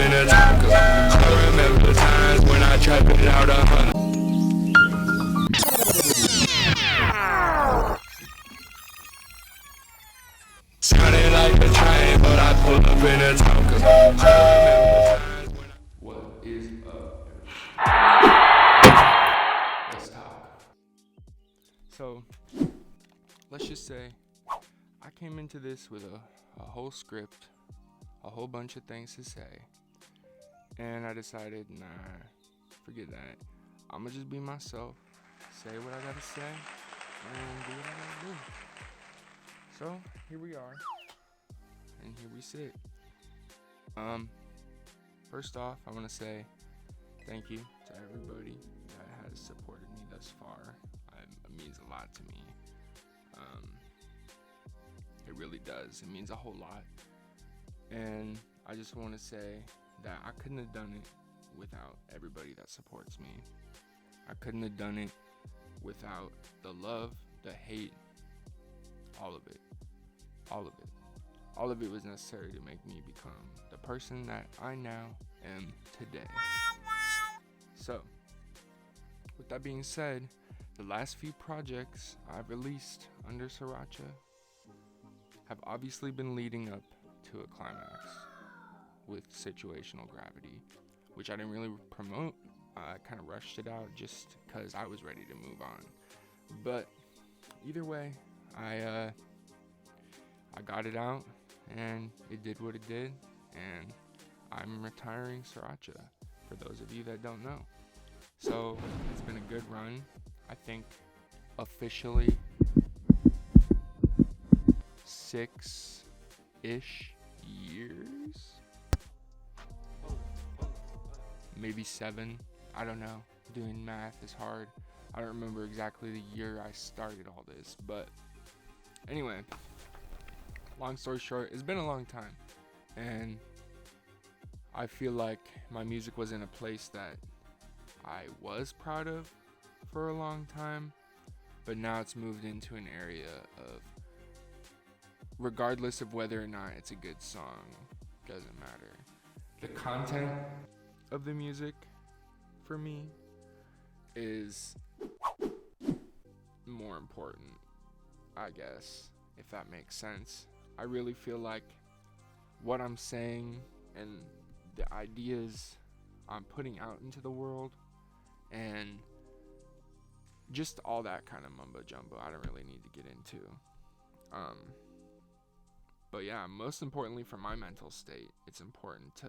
in a taco. I remember times when I tried it out a hundred. Sounded like a train, but I pulled up in a taco. I remember times when What is up? Let's talk. So, let's just say I came into this with a whole script, a whole bunch of things to say, and I decided, nah, forget that. I'ma just be myself, say what I gotta say, and do what I gotta do. So, here we are, and here we sit. First off, I wanna say thank you to everybody that has supported me thus far. It means a lot to me. It really does. It means a whole lot. And I just want to say that I couldn't have done it without everybody that supports me. I couldn't have done it without the love, the hate, all of it. All of it. All of it was necessary to make me become the person that I now am today. So, with that being said, the last few projects I've released under Sriracha have obviously been leading up to a climax with Situational Gravity, which I didn't really promote. I kind of rushed it out just because I was ready to move on. But either way, I got it out, and it did what it did, and I'm retiring Sriracha, for those of you that don't know. So it's been a good run. I think officially 6-ish years, maybe 7. I don't know. Doing math is hard. I don't remember exactly the year I started all this, but anyway, long story short, it's been a long time, and I feel like my music was in a place that I was proud of for a long time, but now it's moved into an area of, regardless of whether or not it's a good song, doesn't matter. The content of the music for me is more important, I guess, if that makes sense. I really feel like what I'm saying and the ideas I'm putting out into the world and just all that kind of mumbo jumbo I don't really need to get into. But yeah, most importantly for my mental state, it's important to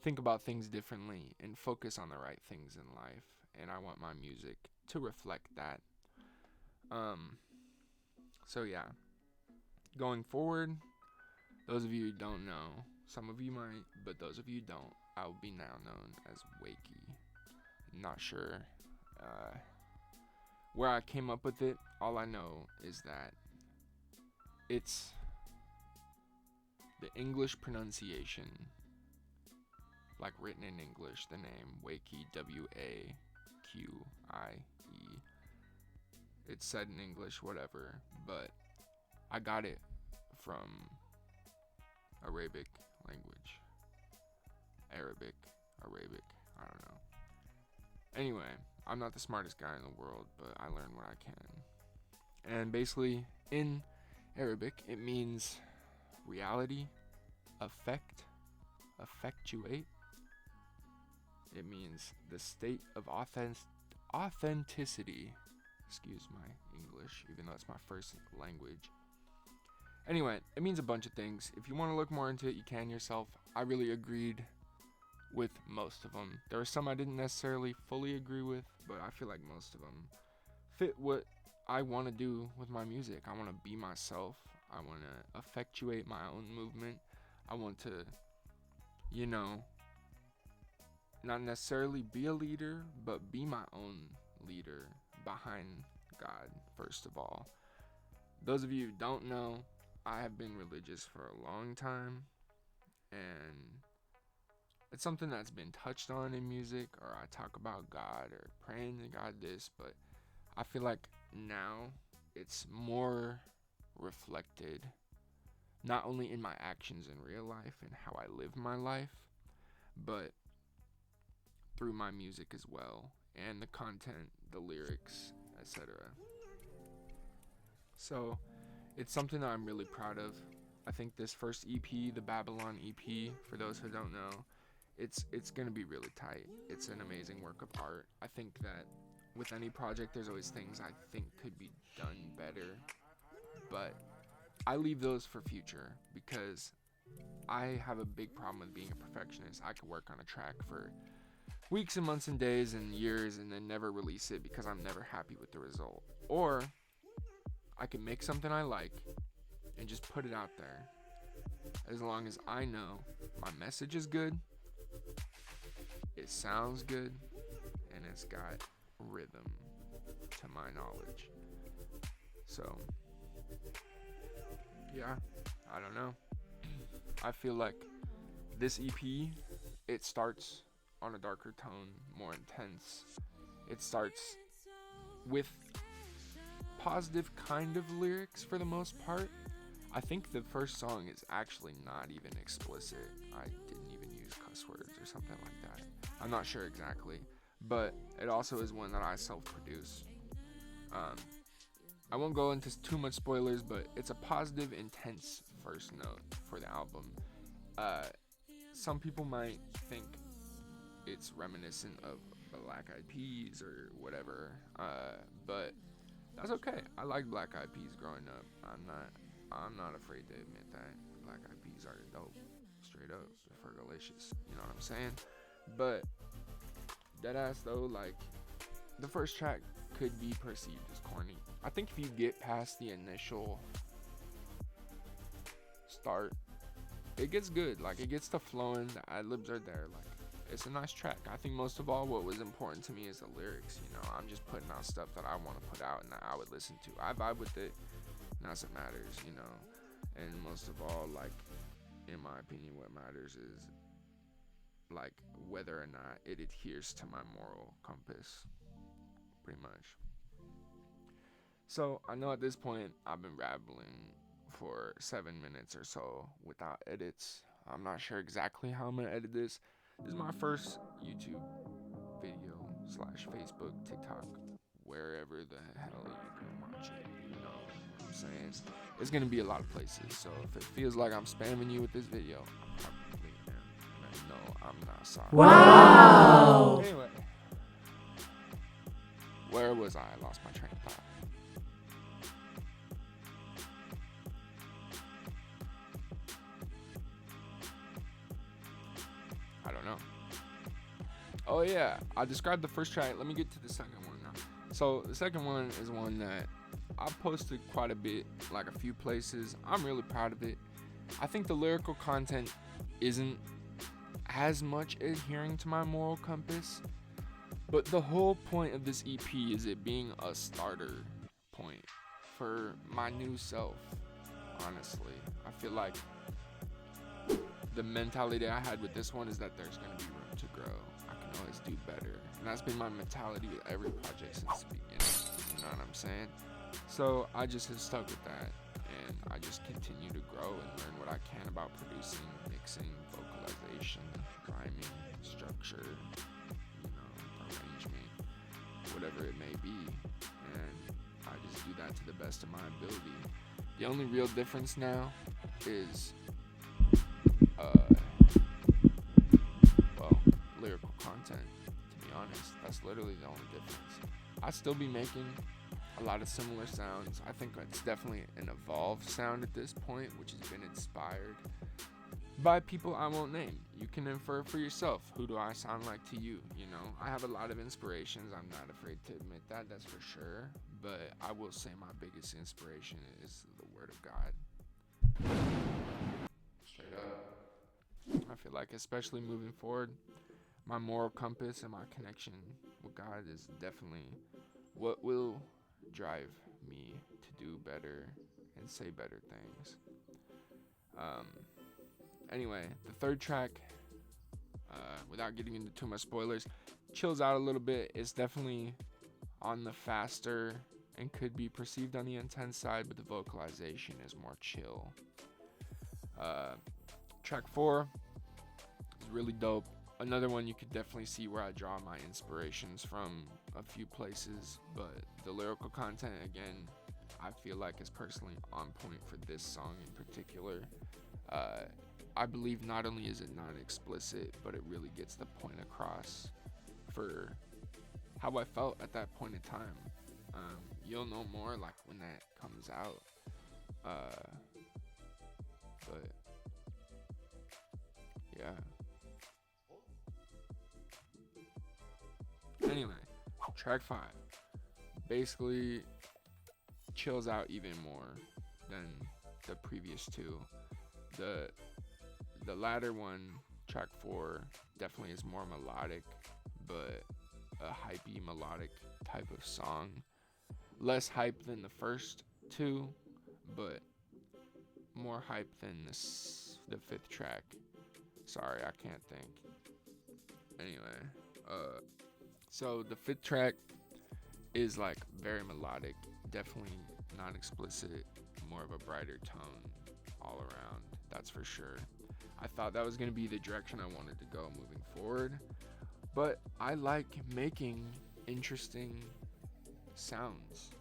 think about things differently and focus on the right things in life. And I want my music to reflect that. So yeah, going forward, those of you who don't know, some of you might, but those of you who don't, I will be now known as Waqie. Not sure where I came up with it. All I know is that it's the English pronunciation, like written in English, the name Waqie, W-A-Q-I-E. It's said in English, whatever, but I got it from Arabic language. Arabic, I don't know. Anyway, I'm not the smartest guy in the world, but I learn what I can. And basically, in Arabic, it means reality, effectuate. It means the state of authenticity. Excuse my English, even though it's my first language. Anyway, it means a bunch of things. If you want to look more into it, you can yourself. I really agreed with most of them. There were some I didn't necessarily fully agree with, but I feel like most of them fit what I want to do with my music. I want to be myself. I want to effectuate my own movement. I want to, not necessarily be a leader, but be my own leader behind God, first of all. Those of you who don't know, I have been religious for a long time, and it's something that's been touched on in music, or I talk about God or praying to God this, but I feel like now it's more reflected not only in my actions in real life and how I live my life, but through my music as well, and the content, the lyrics, etc. So it's something that I'm really proud of. I think this first EP, the Babylon EP, for those who don't know, it's gonna be really tight. It's an amazing work of art. I think that with any project, there's always things I think could be done better, but I leave those for future because I have a big problem with being a perfectionist. I could work on a track for weeks and months and days and years and then never release it because I'm never happy with the result. Or I can make something I like and just put it out there. As long as I know my message is good, it sounds good, and it's got rhythm to my knowledge. So, yeah, I don't know. I feel like this EP, it starts on a darker tone, more intense. It starts with positive kind of lyrics for the most part. I think the first song is actually not even explicit. I didn't even use cuss words or something like that. I'm not sure exactly, but it also is one that I self-produce. I won't go into too much spoilers, but it's a positive, intense first note for the album. Some people might think it's reminiscent of Black Eyed Peas or whatever, but that's okay. I liked Black Eyed Peas growing up. I'm not afraid to admit that. Black Eyed Peas are dope, straight up, fergalicious. You know what I'm saying? But deadass though, like the first track could be perceived as corny. I think if you get past the initial start, it gets good. Like it gets to flowing. The ad-libs are there. Like it's a nice track. I think most of all, what was important to me is the lyrics. You know, I'm just putting out stuff that I want to put out and that I would listen to. I vibe with it. And that's what matters, you know. And most of all, like in my opinion, what matters is like whether or not it adheres to my moral compass, pretty much. So I know at this point I've been rambling for 7 minutes or so without edits. I'm not sure exactly how I'm gonna edit this. This is my first YouTube video / Facebook, TikTok, wherever the hell you can watch it. You know what I'm saying? It's gonna be a lot of places. So if it feels like I'm spamming you with this video, I probably am. And no, I'm not sorry. Wow. Anyway, where was I? I lost my train of thought. I don't know. Oh yeah, I described the first track. Let me get to the second one now. So the second one is one that I posted quite a bit, like a few places. I'm really proud of it. I think the lyrical content isn't as much adhering to my moral compass, but the whole point of this EP is it being a starter point for my new self. Honestly, I feel like the mentality I had with this one is that there's gonna be room to grow. I can always do better, and that's been my mentality with every project since the beginning. You know what I'm saying? So I just have stuck with that, and I just continue to grow and learn what I can about producing, mixing, vocalization, rhyming, structure, you know, arrangement, whatever it may be, and I just do that to the best of my ability. The only real difference now is lyrical content, to be honest. That's literally the only difference. I'd still be making a lot of similar sounds. I think it's definitely an evolved sound at this point, which has been inspired by people I won't name. You can infer for yourself. Who do I sound like to you? You know, I have a lot of inspirations. I'm not afraid to admit that, that's for sure. But I will say my biggest inspiration is the Word of God. Straight up. I feel like, especially moving forward, my moral compass and my connection with God is definitely what will drive me to do better and say better things. Anyway, the third track, without getting into too much spoilers, chills out a little bit. It's definitely on the faster and could be perceived on the intense side, but the vocalization is more chill. Track 4 is really dope. Another one you could definitely see where I draw my inspirations from a few places, but the lyrical content, again, I feel like is personally on point for this song in particular. Uh, I believe not only is it not explicit, but it really gets the point across for how I felt at that point in time. You'll know more like when that comes out. But yeah. Anyway, track 5 basically chills out even more than the previous two. The latter one, track 4, definitely is more melodic, but a hypey melodic type of song. Less hype than the first two, but more hype than the fifth track. Sorry, I can't think. Anyway, so the fifth track is like very melodic, definitely not explicit, more of a brighter tone all around. That's for sure. I thought that was gonna be the direction I wanted to go moving forward, but I like making interesting sounds,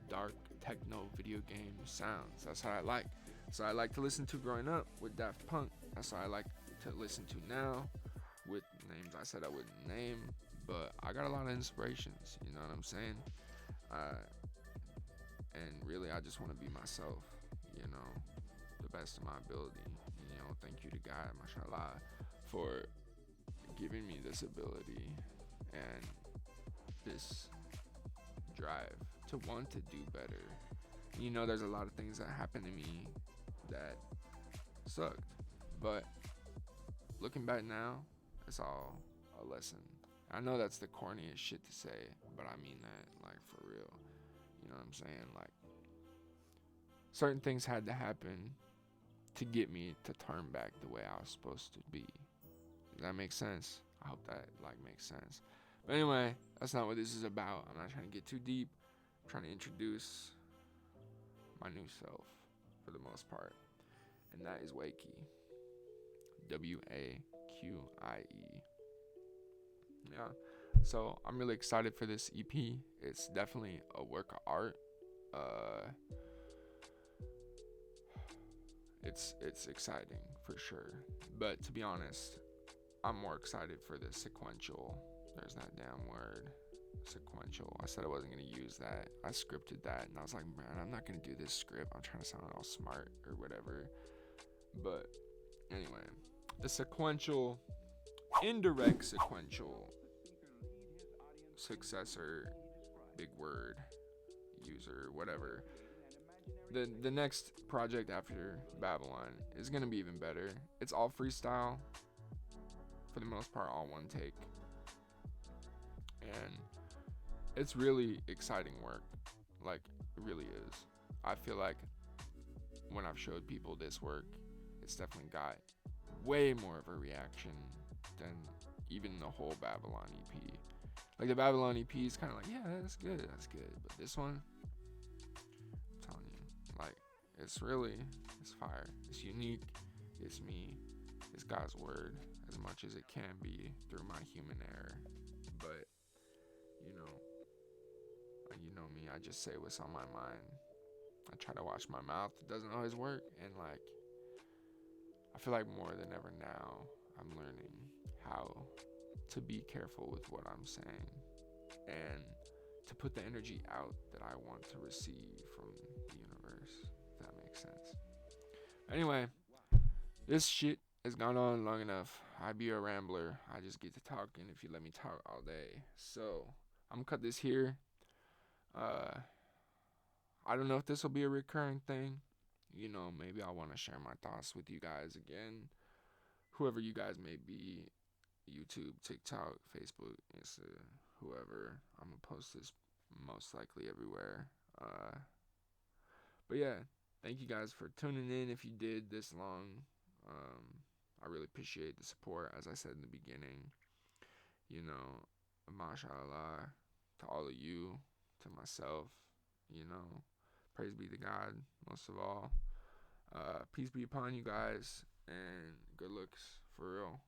dark techno video game sounds. That's what I like. So I like to listen to growing up with Daft Punk. That's what I like to listen to now with names I said I wouldn't name, but I got a lot of inspirations, you know what I'm saying? And really, I just want to be myself, the best of my ability. Thank you to God, mashallah, for giving me this ability and this drive to want to do better. There's a lot of things that happened to me that sucked, but looking back now, it's all a lesson. I know that's the corniest shit to say, but I mean that, like, for real. You know what I'm saying? Like, certain things had to happen to get me to turn back the way I was supposed to be. Does that make sense? I hope that, makes sense. But anyway, that's not what this is about. I'm not trying to get too deep. I'm trying to introduce my new self, for the most part. And that is Waqie. W-A-Q-I-E. Yeah. So I'm really excited for this EP. It's definitely a work of art. It's exciting for sure. But to be honest, I'm more excited for the sequential. There's that damn word. Sequential. I said I wasn't gonna use that. I scripted that and I was like, man, I'm not gonna do this script. I'm trying to sound all smart or whatever. But anyway, the sequential, indirect sequential successor, big word, user, whatever. The next project after Babylon is gonna be even better. It's all freestyle, for the most part, all one take, and it's really exciting work. Like, it really is. I feel like when I've showed people this work, it's definitely got way more of a reaction than even the whole Babylon EP. Like, the Babylon EP is kind of like, yeah, that's good. But this one, I'm telling you, like, it's fire. It's unique. It's me. It's God's word as much as it can be through my human error. But, you know me, I just say what's on my mind. I try to watch my mouth. It doesn't always work. And, I feel like more than ever now, I'm learning how to be careful with what I'm saying and to put the energy out that I want to receive from the universe, if that makes sense. Anyway, this shit has gone on long enough. I be a rambler. I just get to talking if you let me talk all day. So, I'm gonna cut this here. I don't know if this will be a recurring thing. Maybe I want to share my thoughts with you guys again. Whoever you guys may be, YouTube, TikTok, Facebook, Insta, whoever. I'm gonna post this most likely everywhere. But yeah, thank you guys for tuning in. If you did this long, I really appreciate the support. As I said in the beginning, mashallah to all of you, to myself, praise be to God most of all. Peace be upon you guys, and good looks for real.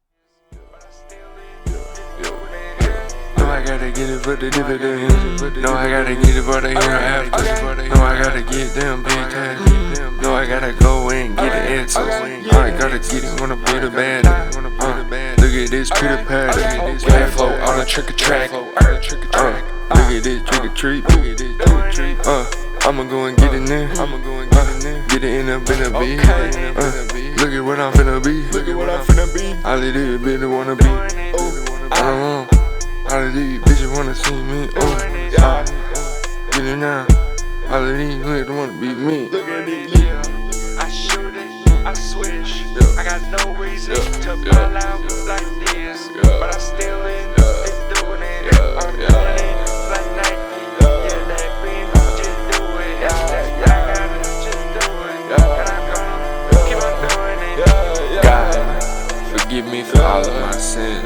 No, I gotta get it for the dividends. No, I gotta get it for the hereafter. No, I gotta get them big tags. No, I gotta go and get the answers. I gotta get it, wanna be the band. Look at this Peter Pan. Gas flow on a trick or track. Look at this trick or treat. I'ma go and get in there. Get it in up in a beat. Look at what I'm finna be. All of these bitches wanna be. I don't know. All of these bitches wanna see me. Get it now. All of these niggas wanna be me. I shoot it, I switch. I got no reason to pull out like this, but I still in doing it. I'm doing it like Nike. Yeah, that beam, just do it. I gotta just do it. And I'm gonna keep on doing it. God, forgive me for all of my sins.